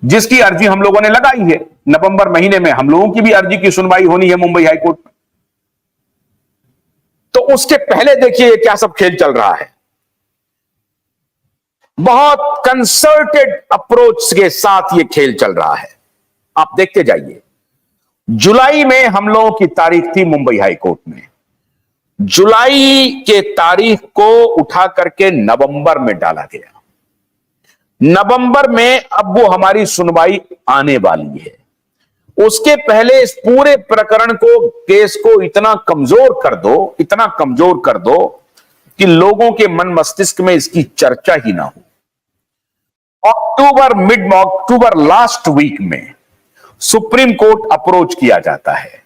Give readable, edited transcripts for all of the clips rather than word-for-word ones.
जिसकी अर्जी हम लोगों ने लगाई है। नवंबर महीने में हम लोगों की भी अर्जी की सुनवाई होनी है मुंबई हाईकोर्ट में। तो उसके पहले देखिए क्या सब खेल चल रहा है। बहुत कंसर्टेड अप्रोच के साथ ये खेल चल रहा है। आप देखते जाइए। जुलाई में हम लोगों की तारीख थी मुंबई हाईकोर्ट में। जुलाई के तारीख को उठा करके नवंबर में डाला गया। नवंबर में अब वो हमारी सुनवाई आने वाली है। उसके पहले इस पूरे प्रकरण को, केस को इतना कमजोर कर दो, इतना कमजोर कर दो कि लोगों के मन मस्तिष्क में इसकी चर्चा ही ना हो। मिड अक्टूबर लास्ट वीक में सुप्रीम कोर्ट अप्रोच किया जाता है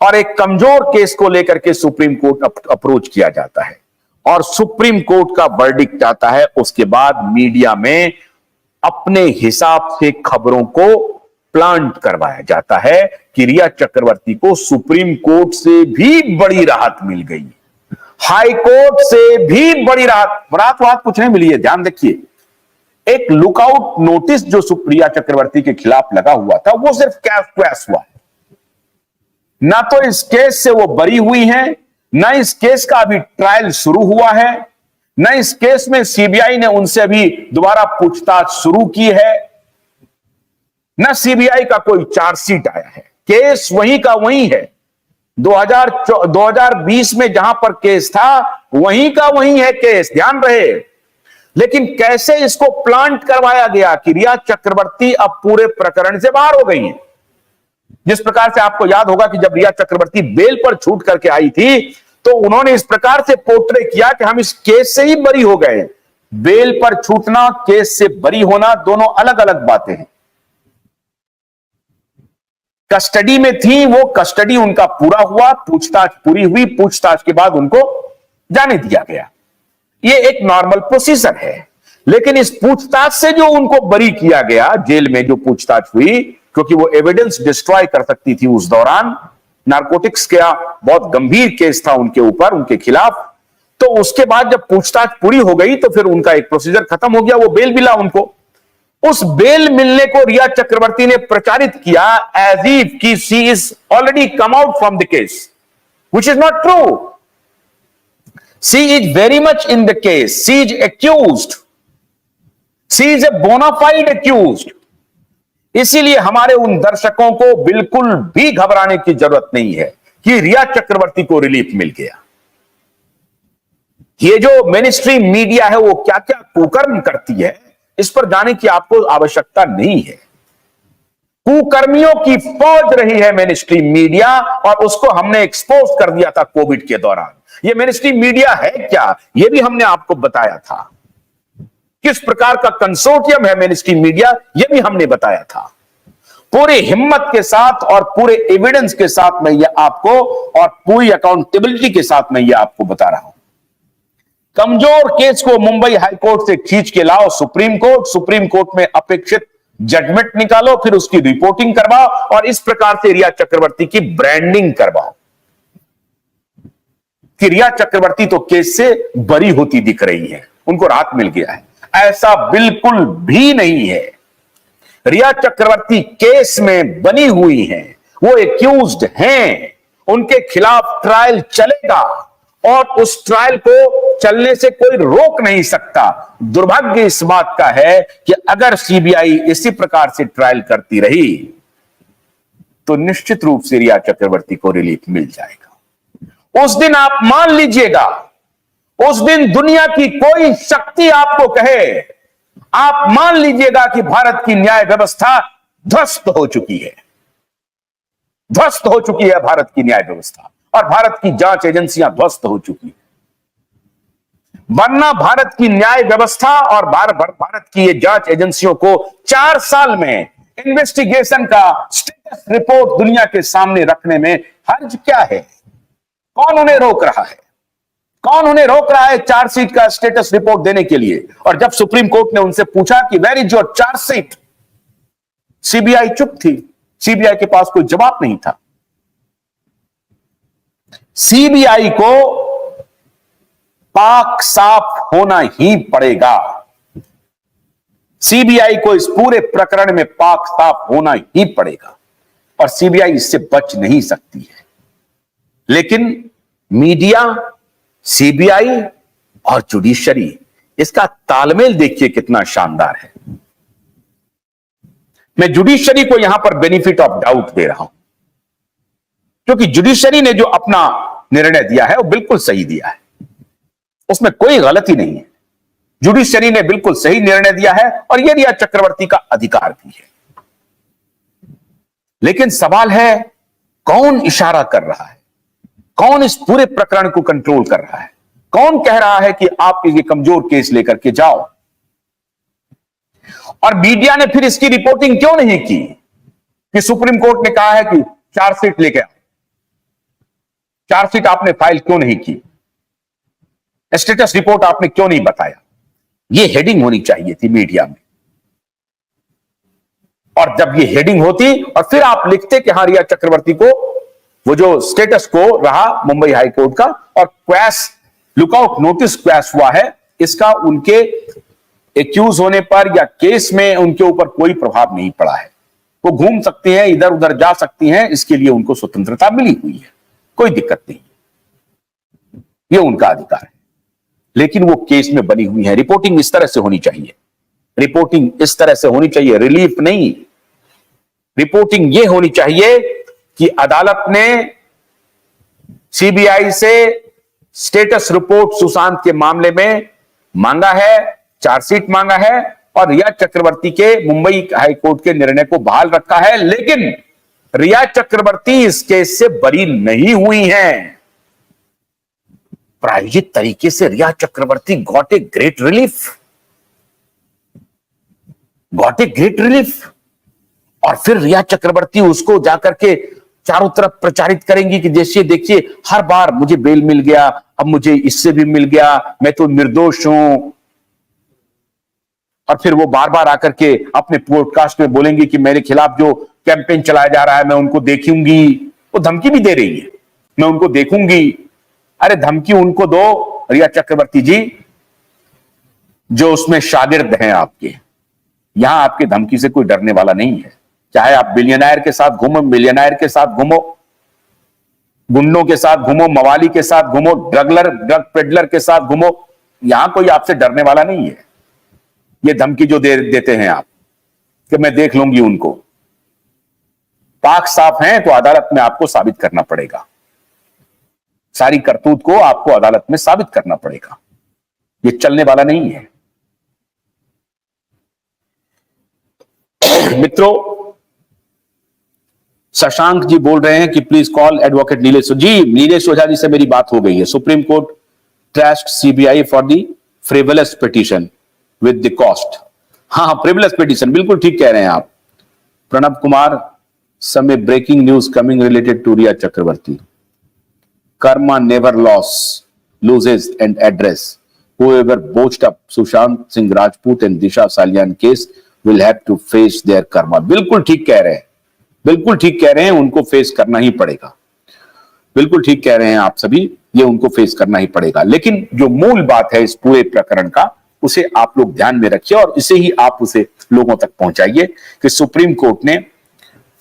और एक कमजोर केस को लेकर के सुप्रीम कोर्ट अप्रोच किया जाता है और सुप्रीम कोर्ट का वर्डिक्ट आता है। उसके बाद मीडिया में अपने हिसाब से खबरों को प्लांट करवाया जाता है कि रिया चक्रवर्ती को सुप्रीम कोर्ट से भी बड़ी राहत मिल गई, हाई कोर्ट से भी बड़ी राहत कुछ नहीं मिली है। ध्यान रखिए, एक लुकआउट नोटिस जो रिया चक्रवर्ती के खिलाफ लगा हुआ था वो सिर्फ कैश हुआ है। ना तो इस केस से वो बरी हुई हैं, ना इस केस का अभी ट्रायल शुरू हुआ है, ना इस केस में सीबीआई ने उनसे अभी दोबारा पूछताछ शुरू की है, ना सीबीआई का कोई चार्जशीट आया है। केस वहीं का वहीं है। 2020 में जहां पर केस था वहीं का वहीं है केस, ध्यान रहे। लेकिन कैसे इसको प्लांट करवाया गया कि रिया चक्रवर्ती अब पूरे प्रकरण से बाहर हो गई है। जिस प्रकार से आपको याद होगा कि जब रिया चक्रवर्ती बेल पर छूट करके आई थी तो उन्होंने इस प्रकार से पोर्ट्रे किया कि हम इस केस से ही बरी हो गए। बेल पर छूटना, केस से बरी होना, दोनों अलग अलग बातें हैं। कस्टडी में थी, वो कस्टडी उनका पूरा हुआ, पूछताछ पूरी हुई, पूछताछ के बाद उनको जाने दिया गया। ये एक नॉर्मल प्रोसीजर है। लेकिन इस पूछताछ से जो उनको बरी किया गया, जेल में जो पूछताछ हुई, क्योंकि वो एविडेंस डिस्ट्रॉय कर सकती थी उस दौरान, नारकोटिक्स का बहुत गंभीर केस था उनके ऊपर, उनके खिलाफ। तो उसके बाद जब पूछताछ पूरी हो गई तो फिर उनका एक प्रोसीजर खत्म हो गया, वो बेल मिला उनको। उस बेल मिलने को रिया चक्रवर्ती ने प्रचारित किया एज इफ कि she is already come out from the case, which is not true. She is very much in the case, she is accused, she is a bona fide accused. इसीलिए हमारे उन दर्शकों को बिल्कुल भी घबराने की जरूरत नहीं है कि रिया चक्रवर्ती को रिलीफ मिल गया। ये जो मेनस्ट्रीम मीडिया है वो क्या क्या कुकर्म करती है, इस पर जाने की आपको आवश्यकता नहीं है। कुकर्मियों की फौज रही है मेनस्ट्रीम मीडिया और उसको हमने एक्सपोज कर दिया था कोविड के दौरान। ये मेनस्ट्रीम मीडिया है क्या, ये भी हमने आपको बताया था। किस प्रकार का कंसोर्टियम है मेनस्ट्रीम मीडिया, यह भी हमने बताया था। पूरी हिम्मत के साथ और पूरे एविडेंस के साथ मैं यह आपको, और पूरी अकाउंटेबिलिटी के साथ मैं यह आपको बता रहा हूं। कमजोर केस को मुंबई हाईकोर्ट से खींच के लाओ सुप्रीम कोर्ट, सुप्रीम कोर्ट में अपेक्षित जजमेंट निकालो, फिर उसकी रिपोर्टिंग करवाओ और इस प्रकार से रिया चक्रवर्ती की ब्रांडिंग करवाओ कि रिया चक्रवर्ती तो केस से बरी होती दिख रही है, उनको राहत मिल गया है। ऐसा बिल्कुल भी नहीं है। रिया चक्रवर्ती केस में बनी हुई हैं, वो एक्यूज्ड हैं, उनके खिलाफ ट्रायल चलेगा और उस ट्रायल को चलने से कोई रोक नहीं सकता। दुर्भाग्य इस बात का है कि अगर सीबीआई इसी प्रकार से ट्रायल करती रही तो निश्चित रूप से रिया चक्रवर्ती को रिलीफ मिल जाएगा। उस दिन आप मान लीजिएगा, उस दिन दुनिया की कोई शक्ति आपको कहे, आप मान लीजिएगा कि भारत की न्याय व्यवस्था ध्वस्त हो चुकी है, ध्वस्त हो चुकी है भारत की न्याय व्यवस्था और भारत की जांच एजेंसियां ध्वस्त हो चुकी है। वरना भारत की न्याय व्यवस्था और भारत की ये जांच एजेंसियों को 4 साल में इन्वेस्टिगेशन का स्टेटस रिपोर्ट दुनिया के सामने रखने में हर्ज क्या है? कौन उन्हें रोक रहा है? कौन उन्हें रोक रहा है चार्जशीट का स्टेटस रिपोर्ट देने के लिए? और जब सुप्रीम कोर्ट ने उनसे पूछा कि where is your chargesheet, CBI चुप थी, सीबीआई के पास कोई जवाब नहीं था। सीबीआई को पाक साफ होना ही पड़ेगा। सीबीआई को इस पूरे प्रकरण में पाक साफ होना ही पड़ेगा और सीबीआई इससे बच नहीं सकती है। लेकिन मीडिया, सीबीआई और जुडिशरी, इसका तालमेल देखिए कितना शानदार है। मैं जुडिशरी को यहां पर बेनिफिट ऑफ डाउट दे रहा हूं, क्योंकि जुडिशरी ने जो अपना निर्णय दिया है वो बिल्कुल सही दिया है, उसमें कोई गलती नहीं है। जुडिशरी ने बिल्कुल सही निर्णय दिया है और यह रिया चक्रवर्ती का अधिकार भी है। लेकिन सवाल है, कौन इशारा कर रहा है, कौन इस पूरे प्रकरण को कंट्रोल कर रहा है, कौन कह रहा है कि आप ये कमजोर केस लेकर के जाओ? और मीडिया ने फिर इसकी रिपोर्टिंग क्यों नहीं की कि सुप्रीम कोर्ट ने कहा है कि चार्जशीट लेके आओ? चार्जशीट आपने फाइल क्यों नहीं की? स्टेटस रिपोर्ट आपने क्यों नहीं बताया? यह हेडिंग होनी चाहिए थी मीडिया में। और जब ये हेडिंग होती और फिर आप लिखते कि हाँ, रिया चक्रवर्ती को वो जो स्टेटस को रहा मुंबई हाई कोर्ट का और क्वैश लुकआउट नोटिस क्वैश हुआ है, इसका उनके एक्यूज होने पर या केस में उनके ऊपर कोई प्रभाव नहीं पड़ा है। वो घूम सकती हैं, इधर उधर जा सकती हैं, इसके लिए उनको स्वतंत्रता मिली हुई है, कोई दिक्कत नहीं, ये उनका अधिकार है। लेकिन वो केस में बनी हुई है। रिपोर्टिंग इस तरह से होनी चाहिए, रिपोर्टिंग इस तरह से होनी चाहिए, रिलीफ नहीं। रिपोर्टिंग ये होनी चाहिए कि अदालत ने सीबीआई से स्टेटस रिपोर्ट सुशांत के मामले में मांगा है, चार्जशीट मांगा है और रिया चक्रवर्ती के मुंबई हाई कोर्ट के निर्णय को बहाल रखा है। लेकिन रिया चक्रवर्ती इस केस से बरी नहीं हुई हैं। प्रायोजित तरीके से Rhea Chakraborty got a great relief, got a great relief. और फिर रिया चक्रवर्ती उसको जाकर के चारों तरफ प्रचारित करेंगी कि जैसे देखिए हर बार मुझे बेल मिल गया, अब मुझे इससे भी मिल गया, मैं तो निर्दोष हूं। और फिर वो बार बार आकर के अपने पॉडकास्ट में बोलेंगी कि मेरे खिलाफ जो कैंपेन चलाया जा रहा है मैं उनको देखूंगी। वो धमकी भी दे रही है, मैं उनको देखूंगी। अरे धमकी उनको दो रिया चक्रवर्ती जी जो उसमें शागिर्द हैं आपके। यहां आपके धमकी से कोई डरने वाला नहीं है। चाहे आप बिलियनर के साथ घूमो, मिलियनर के साथ घूमो, गुंडों के साथ घूमो, मवाली के साथ घूमो, ड्रग पेडलर के साथ घूमो, यहां कोई आपसे डरने वाला नहीं है। ये धमकी जो देते हैं आप कि मैं देख लूंगी उनको, पाक साफ हैं तो अदालत में आपको साबित करना पड़ेगा। सारी करतूत को आपको अदालत में साबित करना पड़ेगा। ये चलने वाला नहीं है। मित्रों, शशांक जी बोल रहे हैं कि प्लीज कॉल एडवोकेट नीलेश जी। नीलेश ओझा जी से मेरी बात हो गई है। Supreme court trust CBI for the frivolous petition with the cost. हाँ, फ्रिवलस पिटीशन, बिल्कुल ठीक कह रहे हैं आप। Pranab Kumar, some breaking news coming related to Riya Chakravarti. Karma never loses an address. Whoever botched up Sushant Singh Rajput and Disha Salian case will have to face their karma. बिल्कुल ठीक कह रहे हैं, बिल्कुल ठीक कह रहे हैं, उनको फेस करना ही पड़ेगा। बिल्कुल ठीक कह रहे हैं आप सभी, ये उनको फेस करना ही पड़ेगा। लेकिन जो मूल बात है इस पूरे प्रकरण का, उसे आप लोग ध्यान में रखिए और इसे ही आप उसे लोगों तक पहुंचाइए कि सुप्रीम कोर्ट ने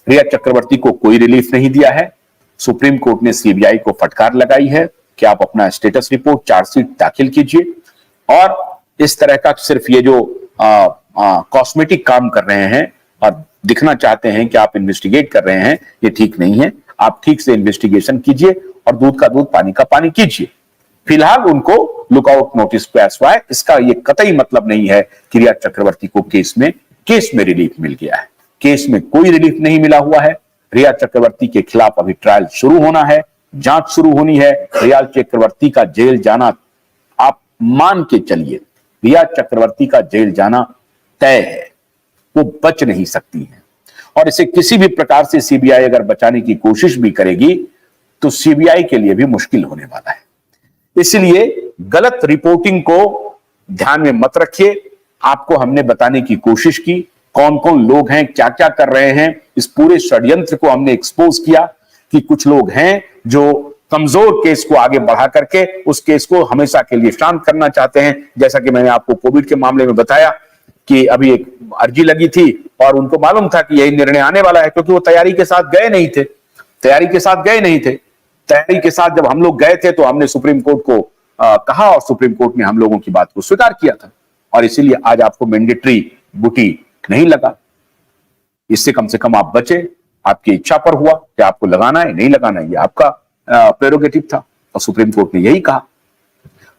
रिया चक्रवर्ती को कोई रिलीफ नहीं दिया है। सुप्रीम कोर्ट ने सीबीआई को फटकार लगाई है कि आप अपना स्टेटस रिपोर्ट, चार्जशीट दाखिल कीजिए। और इस तरह का सिर्फ ये जो कॉस्मेटिक काम कर रहे हैं और दिखना चाहते हैं कि आप इन्वेस्टिगेट कर रहे हैं, ये ठीक नहीं है। आप ठीक से इन्वेस्टिगेशन कीजिए और दूध का दूध पानी का पानी कीजिए। फिलहाल उनको लुकआउट नोटिस पेश हुआ है, इसका ये कतई मतलब नहीं है कि रिया चक्रवर्ती को केस में रिलीफ मिल गया है। केस में कोई रिलीफ नहीं मिला हुआ है। रिया चक्रवर्ती के खिलाफ अभी ट्रायल शुरू होना है, जांच शुरू होनी है। रिया चक्रवर्ती का जेल जाना, आप मान के चलिए, रिया चक्रवर्ती का जेल जाना तय है, वो बच नहीं सकती है। और इसे किसी भी प्रकार से सीबीआई अगर बचाने की कोशिश भी करेगी तो सीबीआई के लिए भी मुश्किल होने वाला है। इसलिए गलत रिपोर्टिंग को ध्यान में मत रखिए। आपको हमने बताने की कोशिश की कौन कौन लोग हैं, क्या क्या कर रहे हैं। इस पूरे षड्यंत्र को हमने एक्सपोज किया कि कुछ लोग हैं जो कमजोर केस को आगे बढ़ा करके उस केस को हमेशा के लिए शांत करना चाहते हैं। जैसा कि मैंने आपको कोविड के मामले में बताया कि अभी एक अर्जी लगी थी और उनको मालूम था कि यही निर्णय आने वाला है, क्योंकि वो तैयारी के साथ गए नहीं थे। तैयारी के साथ जब हम लोग गए थे तो हमने सुप्रीम कोर्ट को कहा और सुप्रीम कोर्ट ने हम लोगों की बात को स्वीकार किया था, और इसीलिए आज आपको मैंडेटरी बूटी नहीं लगा। इससे कम से कम आप बचे, आपकी इच्छा पर हुआ कि आपको लगाना है नहीं लगाना है, ये आपका प्रेरोगेटिव था और सुप्रीम कोर्ट ने यही कहा।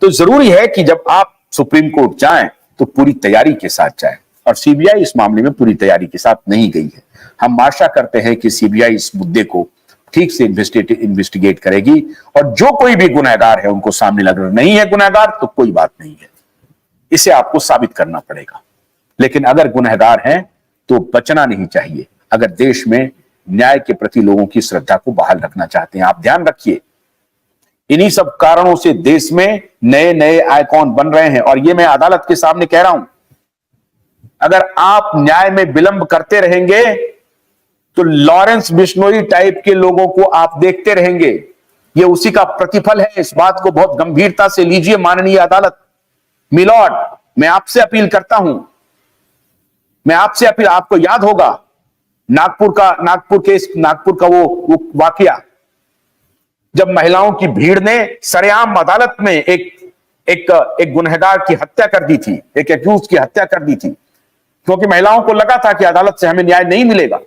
तो जरूरी है कि जब आप सुप्रीम कोर्ट जाएं तो पूरी तैयारी के साथ जाएं, और सीबीआई इस मामले में पूरी तैयारी के साथ नहीं गई है। हम आशा करते हैं कि सीबीआई इस मुद्दे को ठीक से इन्वेस्टिगेट करेगी, और जो कोई भी गुनहगार है उनको सामने लग रहा नहीं है गुनहगार तो कोई बात नहीं है, इसे आपको साबित करना पड़ेगा। लेकिन अगर गुनहगार हैं तो बचना नहीं चाहिए, अगर देश में न्याय के प्रति लोगों की श्रद्धा को बहाल रखना चाहते हैं। आप ध्यान रखिए, इन्हीं सब कारणों से देश में नए नए आइकॉन बन रहे हैं, और ये मैं अदालत के सामने कह रहा हूं। अगर आप न्याय में विलंब करते रहेंगे तो लॉरेंस बिश्नोई टाइप के लोगों को आप देखते रहेंगे। ये उसी का प्रतिफल है। इस बात को बहुत गंभीरता से लीजिए माननीय अदालत। मिलॉर्ड, मैं आपसे अपील करता हूं, आपको याद होगा नागपुर का वो वाकया, जब महिलाओं की भीड़ ने सरेआम अदालत में एक गुनहगार की हत्या कर दी थी, एक एक्यूज की हत्या कर दी थी, क्योंकि महिलाओं को लगा था कि अदालत से हमें न्याय नहीं मिलेगा,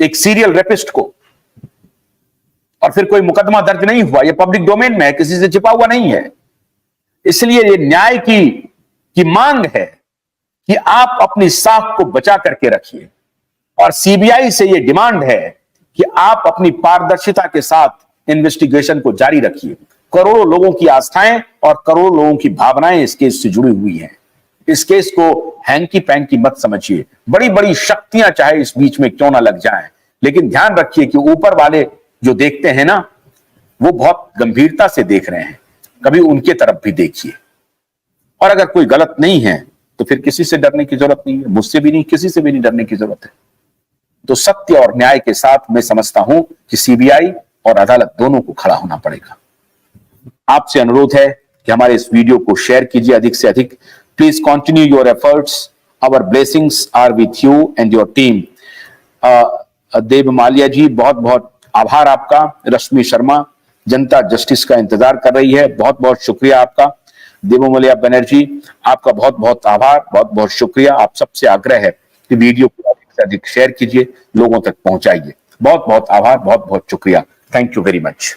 एक सीरियल रेपिस्ट को। और फिर कोई मुकदमा दर्ज नहीं हुआ, ये पब्लिक डोमेन में है, किसी से छिपा हुआ नहीं है। इसलिए ये न्याय की मांग है कि आप अपनी साख को बचा करके रखिए, और सीबीआई से ये डिमांड है कि आप अपनी पारदर्शिता के साथ इन्वेस्टिगेशन को जारी रखिए। करोड़ों लोगों की आस्थाएं और करोड़ों लोगों की भावनाएं इस केस से जुड़ी हुई हैं। इस केस को हैंकी पैंकी मत समझिए। बड़ी बड़ी शक्तियां चाहे इस बीच में क्यों ना लग जाएं, लेकिन ध्यान रखिए कि ऊपर वाले जो देखते हैं ना, वो बहुत गंभीरता से देख रहे हैं। कभी उनके तरफ भी देखिए, और अगर कोई गलत नहीं है तो फिर किसी से डरने की जरूरत नहीं है, मुझसे भी नहीं, किसी से भी नहीं डरने की जरूरत है। तो सत्य और न्याय के साथ मैं समझता हूं कि सीबीआई और अदालत दोनों को खड़ा होना पड़ेगा। आपसे अनुरोध है कि हमारे इस वीडियो को शेयर कीजिए अधिक से अधिक। Please continue your efforts, our blessings are with you and your team. Dev Maliya ji, बहुत बहुत आभार आपका। रश्मि शर्मा, जनता जस्टिस का इंतजार कर रही है, बहुत बहुत शुक्रिया आपका। देवोमलिया बनर्जी, आपका बहुत बहुत आभार, बहुत बहुत शुक्रिया। आप सबसे आग्रह है कि वीडियो को अधिक से अधिक शेयर कीजिए, लोगों तक पहुंचाइए। बहुत बहुत आभार, बहुत बहुत शुक्रिया। Thank you very much.